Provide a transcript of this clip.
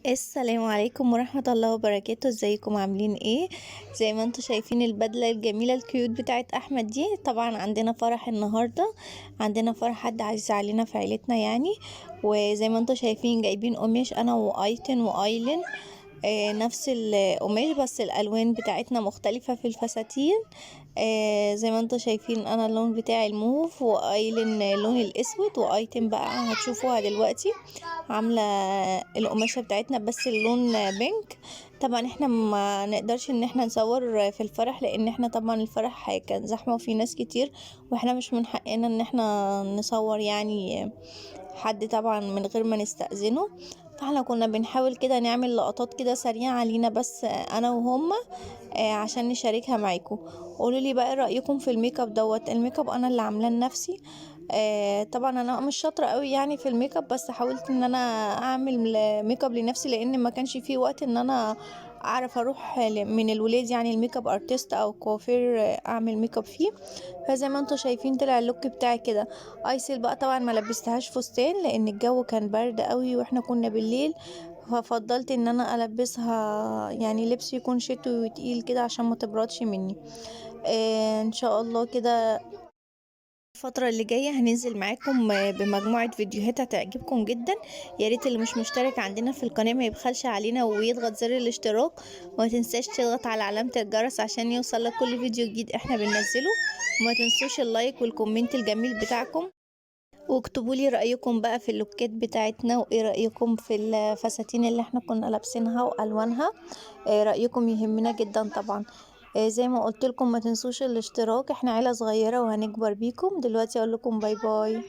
السلام عليكم ورحمة الله وبركاته، ازيكم عاملين ايه؟ زي ما انتم شايفين البدلة الجميلة الكيوت بتاعت احمد دي. طبعا عندنا فرح النهاردة، عندنا فرح حد عزيز علينا في عيلتنا يعني. وزي ما انتم شايفين جايبين قماش انا وايتن وايلن، نفس القماش بس الالوان بتاعتنا مختلفة في الفساتين. زي ما انتم شايفين انا اللون بتاعي الموف وايلن اللون الاسود، وايتن بقى هتشوفوها دلوقتي عاملة القماشة بتاعتنا بس اللون بينك. طبعا احنا ما نقدرش ان احنا نصور في الفرح لان احنا طبعا الفرح كان زحمة وفي ناس كتير، واحنا مش من حقنا ان احنا نصور يعني حد طبعا من غير ما نستأذنه. فاحنا كنا بنحاول كده نعمل لقطات كده سريعة علينا بس انا وهما، عشان نشاركها معاكم. قولوا لي بقى رأيكم في الميك اب دوت. الميك اب انا اللي عاملاه لنفسي. طبعا انا مش شاطره قوي يعني في الميك اب، بس حاولت ان انا اعمل ميك اب لنفسي لان ما كانش في وقت ان انا اعرف اروح من الولاد يعني الميك اب ارتست او كوافير اعمل ميك اب فيه. فزي ما انتم شايفين طلع اللوك بتاعي كده. ايسل بقى طبعا ما لبستهاش فستان لان الجو كان برد قوي واحنا كنا بالليل، ففضلت ان انا البسها يعني لبس يكون شتوي وتقيل كده عشان ما تبردش مني. ان شاء الله كده الفترة اللي جاية هننزل معاكم بمجموعة فيديوهات هتعجبكم جدا. يا ريت اللي مش مشترك عندنا في القناة ما يبخلش علينا ويضغط زر الاشتراك، وما تنساش تضغط على علامة الجرس عشان يوصلك كل فيديو جديد احنا بننزله. وما تنسوش اللايك والكومنت الجميل بتاعكم، واكتبوا لي رأيكم بقى في اللوكات بتاعتنا وايه رأيكم في الفساتين اللي احنا كنا لابسينها والوانها. رأيكم يهمنا جدا طبعا. زي ما قلت لكم ما تنسوش الاشتراك، احنا عيلة صغيرة وهنكبر بيكم. دلوقتي اقول لكم باي باي.